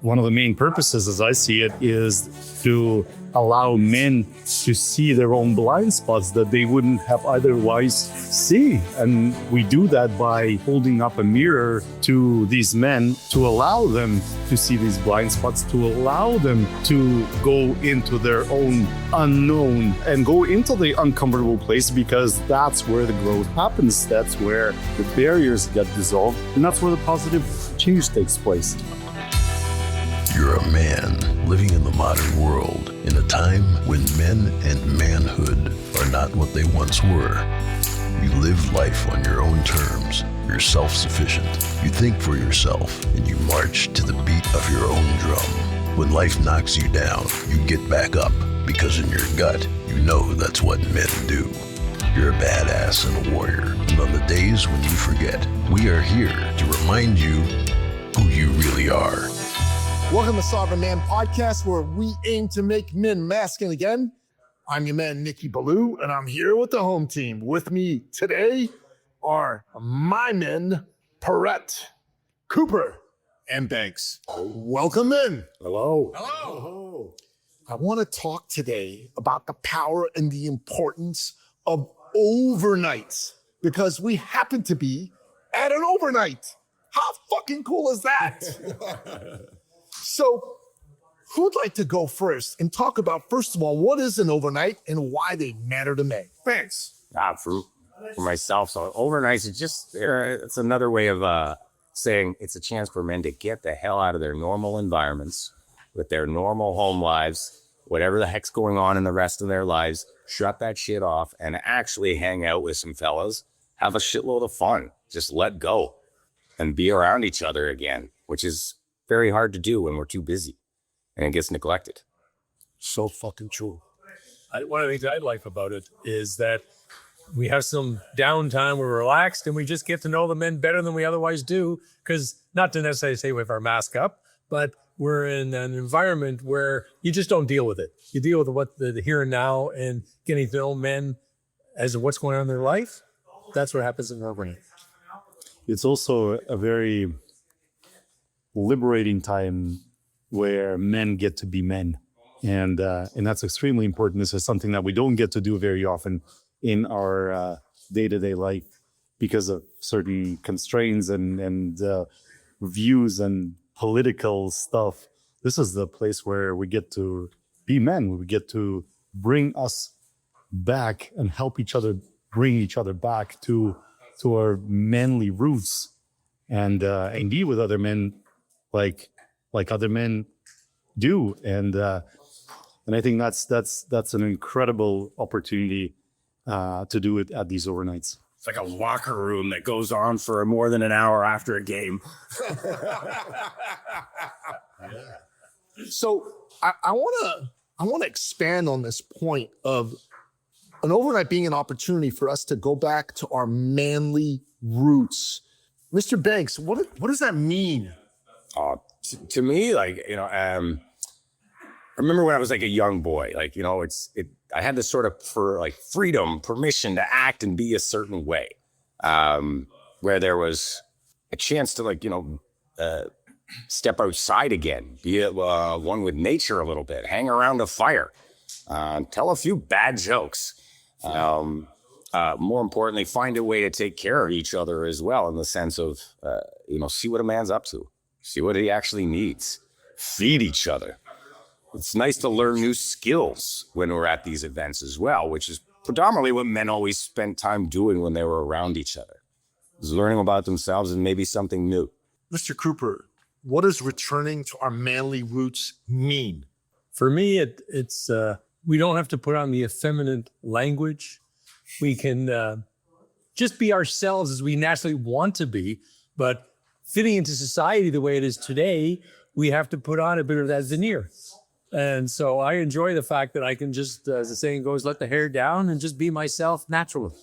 one of the main purposes, as I see it, is to allow men to see their own blind spots that they wouldn't have otherwise see. And we do that by holding up a mirror to these men to allow them to see these blind spots, to allow them to go into their own unknown and go into the uncomfortable place, because that's where the growth happens. That's where the barriers get dissolved, and that's where the positive change takes place. You're a man living in the modern world in a time when men and manhood are not what they once were. You live life on your own terms. You're self-sufficient. You think for yourself, and you march to the beat of your own drum. When life knocks you down, you get back up, because in your gut, you know that's what men do. You're a badass and a warrior. And on the days when you forget, we are here to remind you who you really are. Welcome to Sovereign Man Podcast, where we aim to make men masculine again. I'm your man, Nicky Ballou, and I'm here with the home team. With me today are my men, Perett, Cooper, and Banks. Welcome in. Hello. Hello. I want to talk today about the power and the importance of overnights, because we happen to be at an overnight. How fucking cool is that? So, who'd like to go first and talk about, first of all, what is an overnight and why they matter to men? Thanks. For myself, so overnights is just, it's another way of saying it's a chance for men to get the hell out of their normal environments with their normal home lives, whatever the heck's going on in the rest of their lives, shut that shit off and actually hang out with some fellas, have a shitload of fun, just let go and be around each other again, which is very hard to do when we're too busy and it gets neglected. So fucking true. One of the things I like about it is that we have some downtime, we're relaxed, and we just get to know the men better than we otherwise do. Because not to necessarily say with our mask up, but we're in an environment where you just don't deal with it. You deal with what the here and now and getting to know men as to what's going on in their life. That's what happens in our brain. It's also a very liberating time where men get to be men, and that's extremely important. This is something that we don't get to do very often in our day-to-day life because of certain constraints and views and political stuff. This is the place where we get to be men. We get to bring us back and help each other bring each other back to our manly roots, and deal with other men like other men do, and I think that's an incredible opportunity to do it at these overnights. It's like a locker room that goes on for more than an hour after a game. So I want to expand on this point of an overnight being an opportunity for us to go back to our manly roots. Mr. Banks, what does that mean? To me, I remember when I was like a young boy, I had this sort of freedom, permission to act and be a certain way, where there was a chance to step outside again, be one with nature a little bit, hang around a fire, tell a few bad jokes. More importantly, find a way to take care of each other as well, in the sense of, see what a man's up to, see what he actually needs, feed each other. It's nice to learn new skills when we're at these events as well, which is predominantly what men always spent time doing when they were around each other, is learning about themselves and maybe something new. Mr. Cooper, what does returning to our manly roots mean? For me, it's we don't have to put on the effeminate language. We can just be ourselves as we naturally want to be, but fitting into society the way it is today, we have to put on a bit of that veneer. And so I enjoy the fact that I can just, as the saying goes, let the hair down and just be myself naturally.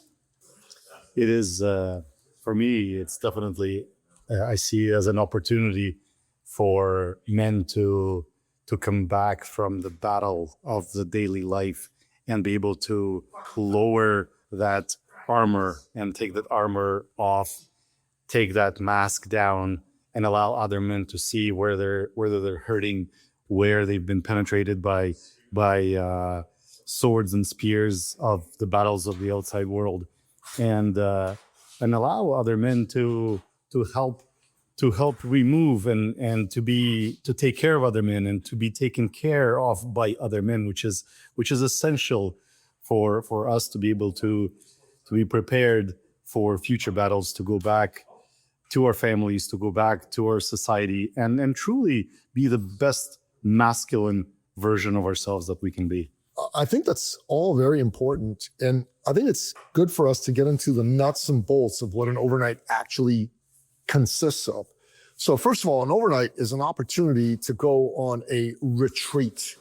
It is, for me, it's definitely, I see it as an opportunity for men to come back from the battle of the daily life and be able to lower that armor and take that armor off, take that mask down, and allow other men to see whether they're hurting, where they've been penetrated by swords and spears of the battles of the outside world, and allow other men to help remove and to take care of other men and to be taken care of by other men, which is essential for us to be able to be prepared for future battles, to go back to our families, to go back to our society, and truly be the best masculine version of ourselves that we can be. I think that's all very important. And I think it's good for us to get into the nuts and bolts of what an overnight actually consists of. So first of all, an overnight is an opportunity to go on a retreat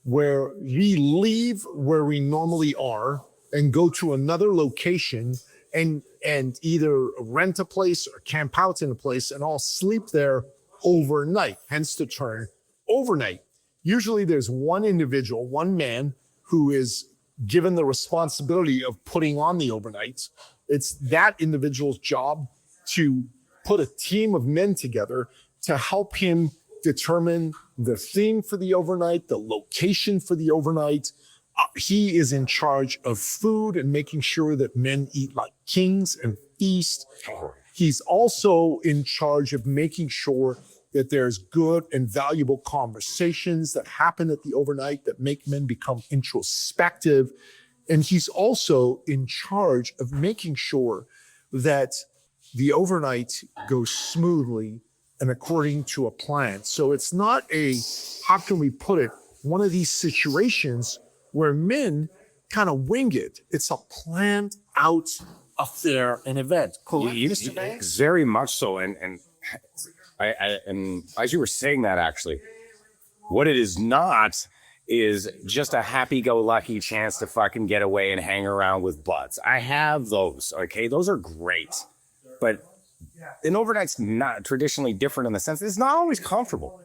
where we leave where we normally are and go to another location and either rent a place or camp out in a place and all sleep there overnight, hence the term overnight. Usually there's one individual, one man who is given the responsibility of putting on the overnights. It's that individual's job to put a team of men together to help him determine the theme for the overnight, the location for the overnight. He is in charge of food and making sure that men eat like kings and feast. He's also in charge of making sure that there's good and valuable conversations that happen at the overnight that make men become introspective. And he's also in charge of making sure that the overnight goes smoothly and according to a plan. So it's not how can we put it, one of these situations where men kind of wing it. It's a planned out affair, an event. Correct, Mr. Banks? Very much so. And as you were saying that, actually, what it is not is just a happy-go-lucky chance to fucking get away and hang around with buds. I have those, okay? Those are great. But an overnight's not traditionally different in the sense it's not always comfortable.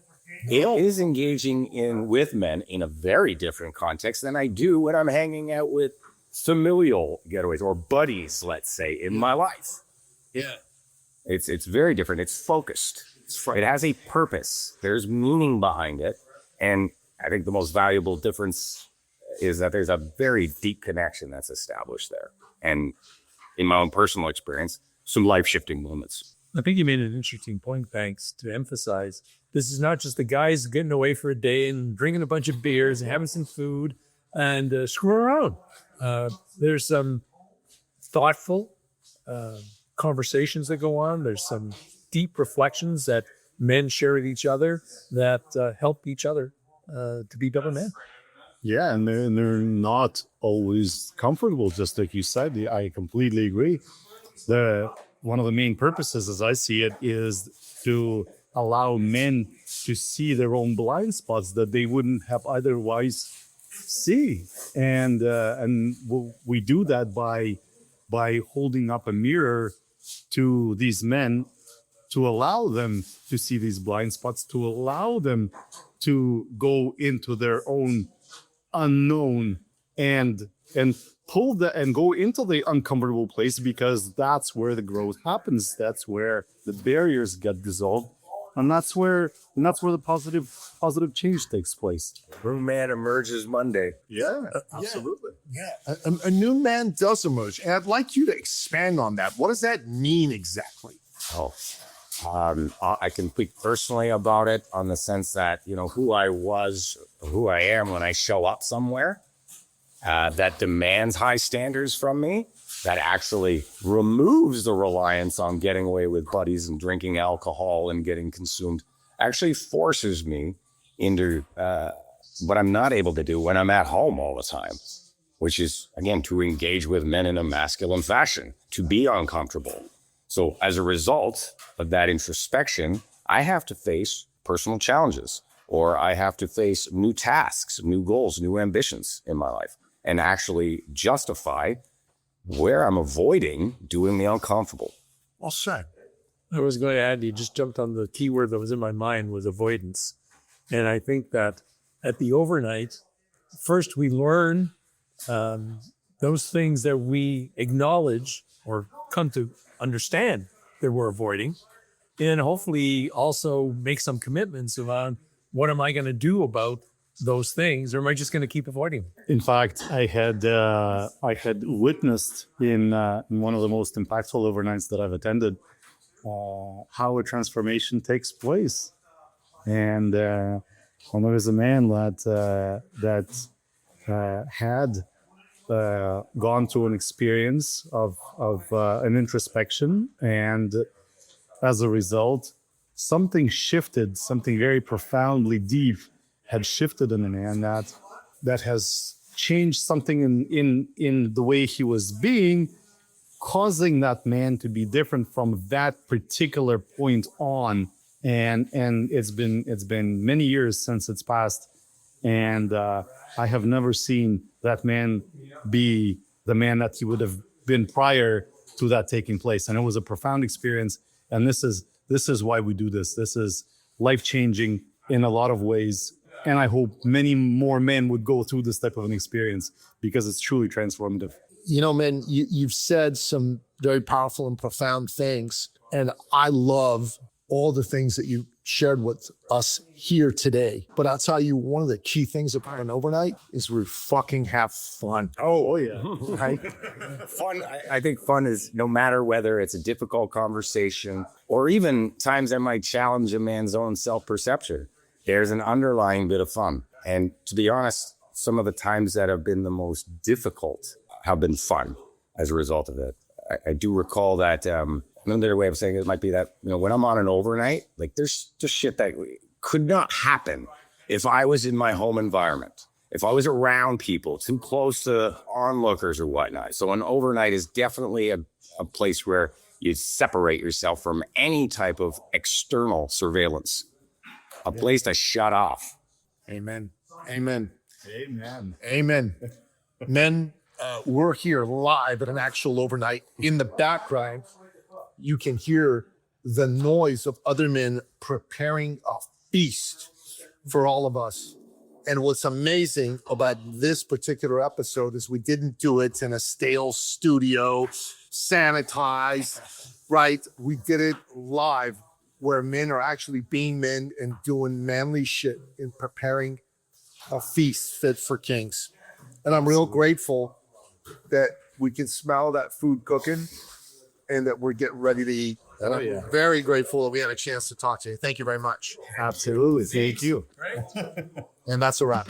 It is engaging with men in a very different context than I do when I'm hanging out with familial getaways or buddies, let's say, in my life. Yeah. It's very different. It's focused. It has a purpose. There's meaning behind it. And I think the most valuable difference is that there's a very deep connection that's established there. And in my own personal experience, some life-shifting moments. I think you made an interesting point, Banks, to emphasize this is not just the guys getting away for a day and drinking a bunch of beers and having some food and screwing around. There's some thoughtful conversations that go on. There's some deep reflections that men share with each other that help each other to be better men. Yeah, and they're not always comfortable, just like you said. I completely agree. One of the main purposes, as I see it, is to allow men to see their own blind spots that they wouldn't have otherwise see, and we do that by holding up a mirror to these men to allow them to see these blind spots, to allow them to go into their own unknown and go into the uncomfortable place, because that's where the growth happens. That's where the barriers get dissolved, and that's where the positive change takes place. New man emerges Monday. Yeah, absolutely. Yeah, a new man does emerge, and I'd like you to expand on that. What does that mean exactly? I can speak personally about it on the sense that, who I was, who I am when I show up somewhere, that demands high standards from me, that actually removes the reliance on getting away with buddies and drinking alcohol and getting consumed, actually forces me into what I'm not able to do when I'm at home all the time, which is, again, to engage with men in a masculine fashion, to be uncomfortable. So as a result of that introspection, I have to face personal challenges, or I have to face new tasks, new goals, new ambitions in my life, and actually justify where I'm avoiding doing the uncomfortable. Well said. I was going to add, you just jumped on the key word that was in my mind, was avoidance. And I think that at the overnight, first we learn those things that we acknowledge or come to understand that we're avoiding. and hopefully also make some commitments around what am I going to do about those things, or am I just going to keep avoiding them? In fact, I had witnessed in one of the most impactful overnights that I've attended how a transformation takes place, and there was a man that had gone through an experience of an introspection, and as a result, something shifted, something very profoundly deep had shifted in a man that has changed something in the way he was being, causing that man to be different from that particular point on. And it's been many years since it's passed, and I have never seen that man be the man that he would have been prior to that taking place. And it was a profound experience. And this is why we do this. This is life-changing in a lot of ways. And I hope many more men would go through this type of an experience, because it's truly transformative. You know, man, you've said some very powerful and profound things. And I love all the things that you shared with us here today. But I'll tell you, one of the key things about an overnight is we fucking have fun. Oh yeah. Right? Fun. I think fun is, no matter whether it's a difficult conversation or even times that might challenge a man's own self-perception, there's an underlying bit of fun. And to be honest, some of the times that have been the most difficult have been fun as a result of it. I do recall that another way of saying it might be that, when I'm on an overnight, like there's just shit that could not happen if I was in my home environment, if I was around people too close to onlookers or whatnot. So an overnight is definitely a place where you separate yourself from any type of external surveillance, a place to shut off. Amen. Amen. Amen. Amen. Men, we're here live at an actual overnight. In the background, you can hear the noise of other men preparing a feast for all of us. And what's amazing about this particular episode is we didn't do it in a stale studio, sanitized, right? We did it live, where men are actually being men and doing manly shit in preparing a feast fit for kings. And I'm real grateful that we can smell that food cooking and that we're getting ready to eat. And I'm very grateful that we had a chance to talk to you. Thank you very much. Absolutely. Thank you. And that's a wrap.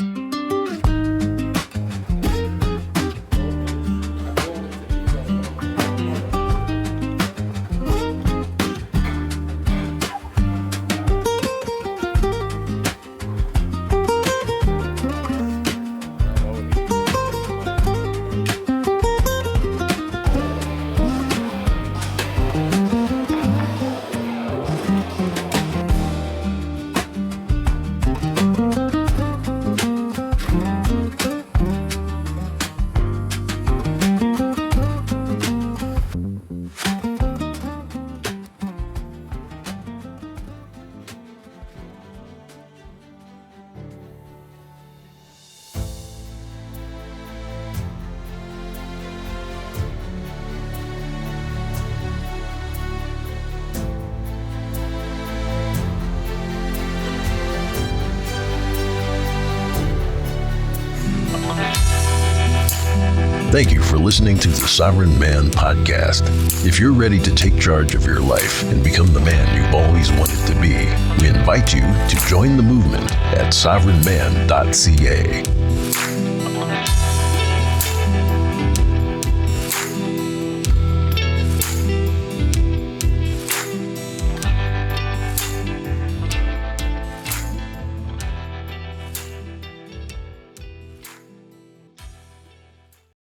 Thank you for listening to the Sovereign Man Podcast. If you're ready to take charge of your life and become the man you've always wanted to be, we invite you to join the movement at sovereignman.ca.